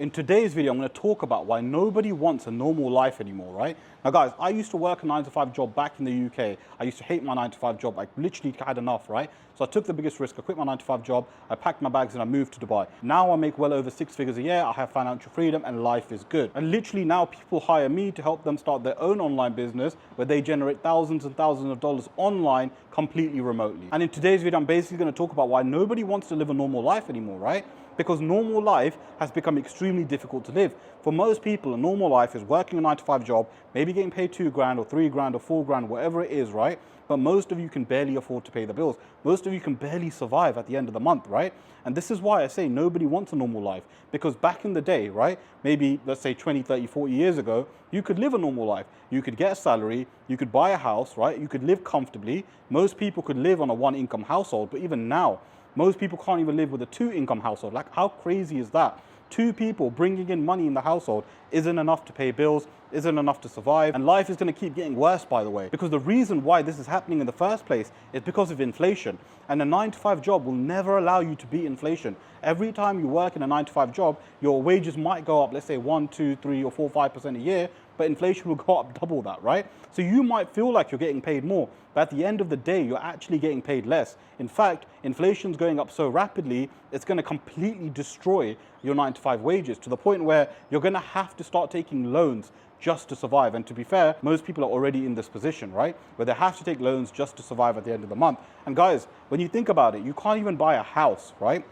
In today's video, I'm going to talk about why nobody wants a normal life anymore, right? Now guys, I used to work a 9-to-5 job back in the UK. I used to hate my 9-to-5 job. I literally had enough, right? So I took the biggest risk. I quit my 9-to-5 job. I packed my bags and I moved to Dubai. Now I make well over 6 figures a year. I have financial freedom and life is good. And literally now people hire me to help them start their own online business where they generate thousands and thousands of dollars online completely remotely. And in today's video, I'm basically going to talk about why nobody wants to live a normal life anymore, right? Because normal life has become extremely difficult to live. For most people, a normal life is working a 9-to-5 job, maybe getting paid $2,000 or $3,000 or $4,000, whatever it is, right? But most of you can barely afford to pay the bills. Most of you can barely survive at the end of the month, right? And this is why I say nobody wants a normal life. Because back in the day, right, maybe let's say 20, 30, 40 years ago, you could live a normal life. You could get a salary, you could buy a house, right? You could live comfortably. Most people could live on a 1-income household, but even now, most people can't even live with a 2-income household. Like, how crazy is that? 2 people bringing in money in the household isn't enough to pay bills, isn't enough to survive. And life is going to keep getting worse, by the way, because the reason why this is happening in the first place is because of inflation. And a 9-to-5 job will never allow you to beat inflation. Every time you work in a 9-to-5 job, your wages might go up, let's say 1, 2, 3, or 4, 5% a year, but inflation will go up double that, right? So you might feel like you're getting paid more, but at the end of the day, you're actually getting paid less. In fact, inflation's going up so rapidly, it's going to completely destroy your 9-to-5 wages to the point where you're going to have to start taking loans just to survive. And to be fair, most people are already in this position, right? Where they have to take loans just to survive at the end of the month. And guys, when you think about it, you can't even buy a house, right?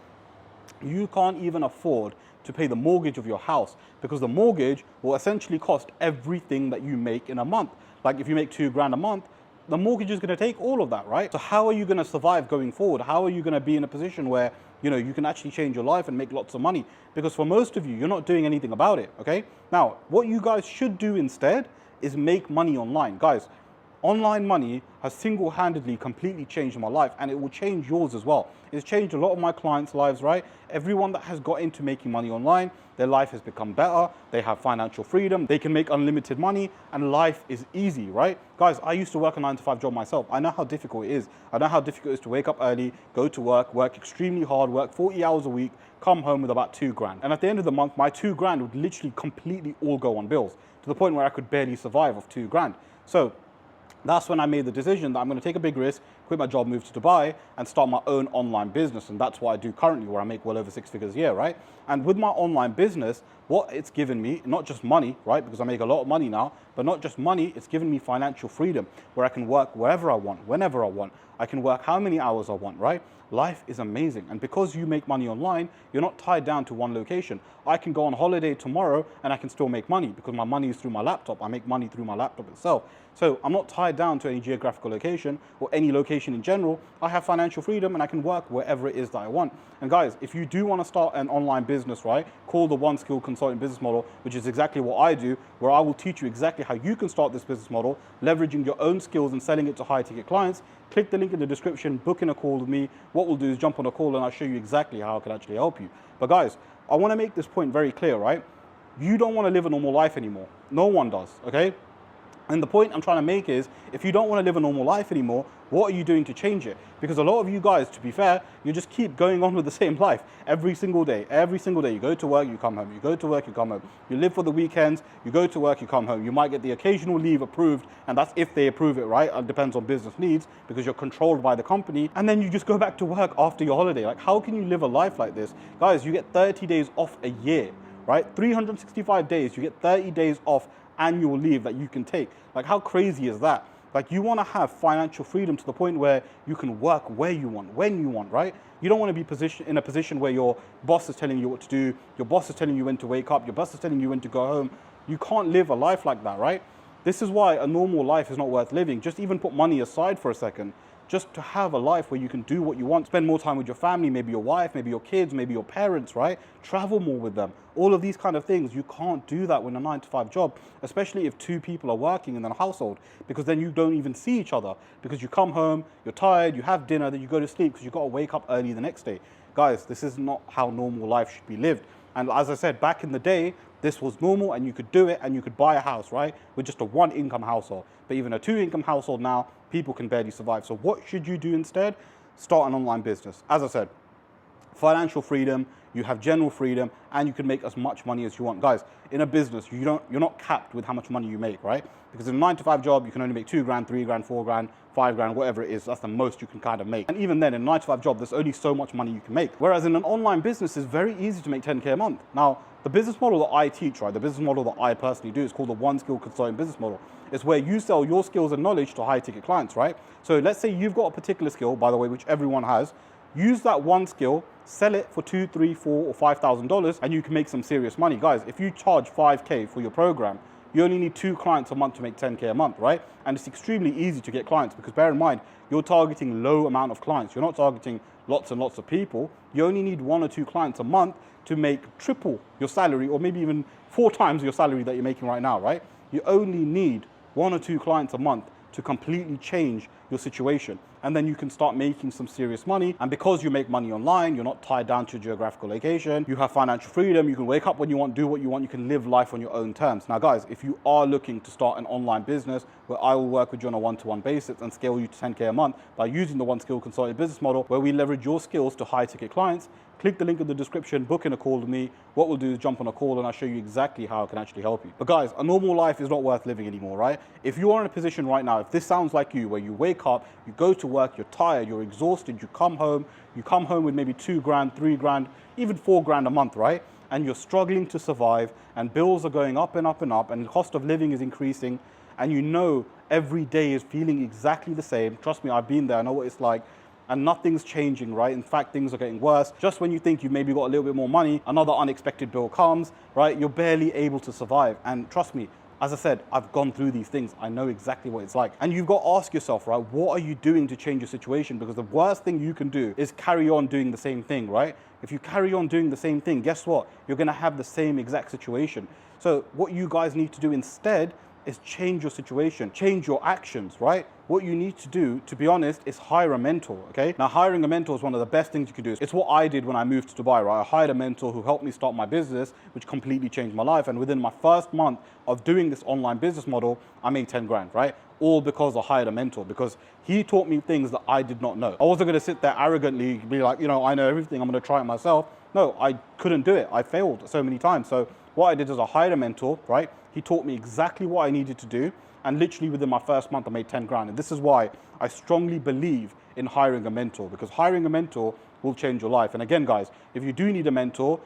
You can't even afford to pay the mortgage of your house because the mortgage will essentially cost everything that you make in a month. Like if you make $2,000 a month, the mortgage is going to take all of that, right? So how are you going to survive going forward? How are you going to be in a position where, you know, you can actually change your life and make lots of money? Because for most of you, you're not doing anything about it, okay? Now, what you guys should do instead is make money online. Guys, online money has single-handedly completely changed my life, and it will change yours as well. It's changed a lot of my clients' lives, right? Everyone that has got into making money online, their life has become better, they have financial freedom, they can make unlimited money, and life is easy, right? Guys, I used to work a 9-to-5 job myself. I know how difficult it is. I know how difficult it is to wake up early, go to work extremely hard, work 40 hours a week, come home with about $2,000. And at the end of the month, my $2,000 would literally completely all go on bills, to the point where I could barely survive off $2,000. So that's when I made the decision that I'm going to take a big risk, quit my job, move to Dubai, and start my own online business. And that's what I do currently, where I make well over 6 figures a year, right? And with my online business, what it's given me, not just money, right? Because I make a lot of money now, but not just money, it's given me financial freedom, where I can work wherever I want, whenever I want. I can work how many hours I want, right? Life is amazing. And because you make money online, you're not tied down to one location. I can go on holiday tomorrow and I can still make money because my money is through my laptop. I make money through my laptop itself. So I'm not tied down to any geographical location or any location in general. I have financial freedom and I can work wherever it is that I want. And guys, if you do want to start an online business, right, call the One Skill Consulting business model, which is exactly what I do, where I will teach you exactly how you can start this business model, leveraging your own skills and selling it to high ticket clients. Click the link in the description, book in a call with me. What we'll do is jump on a call and I'll show you exactly how I can actually help you. But guys, I want to make this point very clear, right? You don't want to live a normal life anymore. No one does, okay? And the point I'm trying to make is, if you don't want to live a normal life anymore, what are you doing to change it? Because a lot of you guys, to be fair, you just keep going on with the same life every single day. Every single day, you go to work, you come home. You go to work, you come home. You live for the weekends, you go to work, you come home. You might get the occasional leave approved, and that's if they approve it, right? It depends on business needs, because you're controlled by the company. And then you just go back to work after your holiday. Like, how can you live a life like this? Guys, you get 30 days off a year, right? 365 days, you get 30 days off annual leave that you can take. Like, how crazy is that? Like, you want to have financial freedom to the point where you can work where you want, when you want, right? You don't want to be in a position where your boss is telling you what to do, your boss is telling you when to wake up, your boss is telling you when to go home. You can't live a life like that, right? This is why a normal life is not worth living. Just even put money aside for a second, just to have a life where you can do what you want, spend more time with your family, maybe your wife, maybe your kids, maybe your parents, right? Travel more with them. All of these kind of things, you can't do that with a 9-to-5 job, especially if 2 people are working in a household, because then you don't even see each other, because you come home, you're tired, you have dinner, then you go to sleep because you've got to wake up early the next day. Guys, this is not how normal life should be lived. And as I said, back in the day, this was normal and you could do it and you could buy a house, right? With just a 1-income household. But even a 2-income household now, people can barely survive. So what should you do instead? Start an online business. As I said, financial freedom, you have general freedom, and you can make as much money as you want. Guys, in a business, you're not capped with how much money you make, right? Because in a 9-to-5 job, you can only make 2 grand, 3 grand, 4 grand, 5 grand, whatever it is. That's the most you can kind of make. And even then, in a 9-to-5 job, there's only so much money you can make. Whereas in an online business, it's very easy to make 10K a month. Now, the business model that I teach, right, the business model that I personally do is called the One Skill Consulting business model. It's where you sell your skills and knowledge to high ticket clients, right? So let's say you've got a particular skill, by the way, which everyone has. Use that one skill, sell it for $2,000, $3,000, $4,000 or $5,000, and you can make some serious money. Guys, if you charge 5K for your program, you only need 2 clients a month to make 10K a month, right? And it's extremely easy to get clients because bear in mind, you're targeting low amount of clients. You're not targeting lots and lots of people. You only need 1 or 2 clients a month to make triple your salary, or maybe even 4 times your salary that you're making right now, right? You only need 1 or 2 clients a month to completely change your situation. And then you can start making some serious money. And because you make money online, you're not tied down to a geographical location. You have financial freedom. You can wake up when you want, do what you want. You can live life on your own terms. Now, guys, if you are looking to start an online business where I will work with you on a one-to-one basis and scale you to 10K a month by using the One Skill Consulting business model, where we leverage your skills to high-ticket clients, click the link in the description, book in a call with me. What we'll do is jump on a call and I'll show you exactly how I can actually help you. But guys, a normal life is not worth living anymore, right? If you are in a position right now, if this sounds like you, where you wake up, you go to work, you're tired, you're exhausted, you come home with maybe 2 grand, 3 grand, even 4 grand a month, right? And you're struggling to survive and bills are going up and up and up and the cost of living is increasing and you know every day is feeling exactly the same. Trust me, I've been there, I know what it's like. And nothing's changing, right? In fact, things are getting worse. Just when you think you've maybe got a little bit more money, another unexpected bill comes, right? You're barely able to survive. And trust me, as I said, I've gone through these things. I know exactly what it's like. And you've got to ask yourself, right? What are you doing to change your situation? Because the worst thing you can do is carry on doing the same thing, right? If you carry on doing the same thing, guess what? You're gonna have the same exact situation. So what you guys need to do instead is change your situation, change your actions, right? What you need to do, to be honest, is hire a mentor, okay? Now, hiring a mentor is one of the best things you can do. It's what I did when I moved to Dubai, right? I hired a mentor who helped me start my business, which completely changed my life. And within my first month of doing this online business model, I made 10 grand, right? All because I hired a mentor, because he taught me things that I did not know. I wasn't gonna sit there arrogantly, be like, you know, I know everything, I'm gonna try it myself. No, I couldn't do it. I failed so many times. So what I did is I hired a mentor, right? He taught me exactly what I needed to do. And literally within my first month, I made 10 grand. And this is why I strongly believe in hiring a mentor, because hiring a mentor will change your life. And again, guys, if you do need a mentor,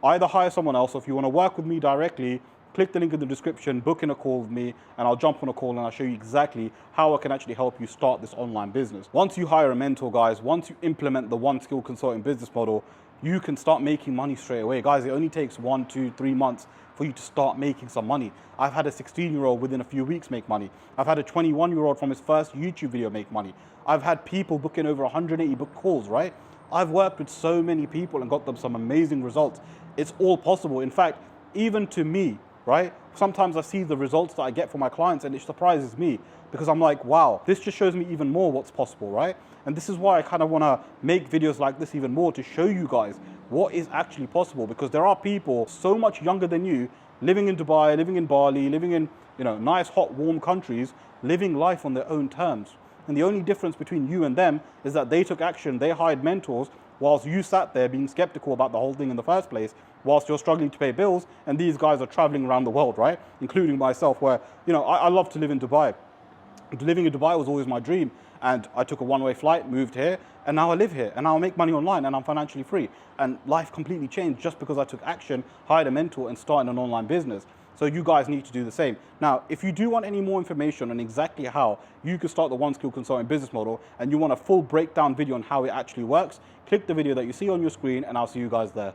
either hire someone else, or if you want to work with me directly, click the link in the description, book in a call with me, and I'll jump on a call and I'll show you exactly how I can actually help you start this online business. Once you hire a mentor, guys, once you implement the One Skill Consulting business model, you can start making money straight away. Guys, it only takes 1, 2, 3 months for you to start making some money. I've had a 16-year-old within a few weeks make money. I've had a 21-year-old from his first YouTube video make money. I've had people book in over 180 book calls, right? I've worked with so many people and got them some amazing results. It's all possible. In fact, even to me, right? Sometimes I see the results that I get from my clients and it surprises me because I'm like, wow, this just shows me even more what's possible, right? And this is why I kind of want to make videos like this even more, to show you guys what is actually possible, because there are people so much younger than you living in Dubai, living in Bali, living in, you know, nice, hot, warm countries, living life on their own terms. And the only difference between you and them is that they took action, they hired mentors, whilst you sat there being skeptical about the whole thing in the first place, whilst you're struggling to pay bills, and these guys are traveling around the world, right? Including myself, where, you know, I love to live in Dubai. Living in Dubai was always my dream, and I took a one-way flight, moved here, and now I live here, and now I make money online, and I'm financially free. And life completely changed just because I took action, hired a mentor, and started an online business. So you guys need to do the same. Now, if you do want any more information on exactly how you can start the One Skill Consulting business model, and you want a full breakdown video on how it actually works, click the video that you see on your screen, and I'll see you guys there.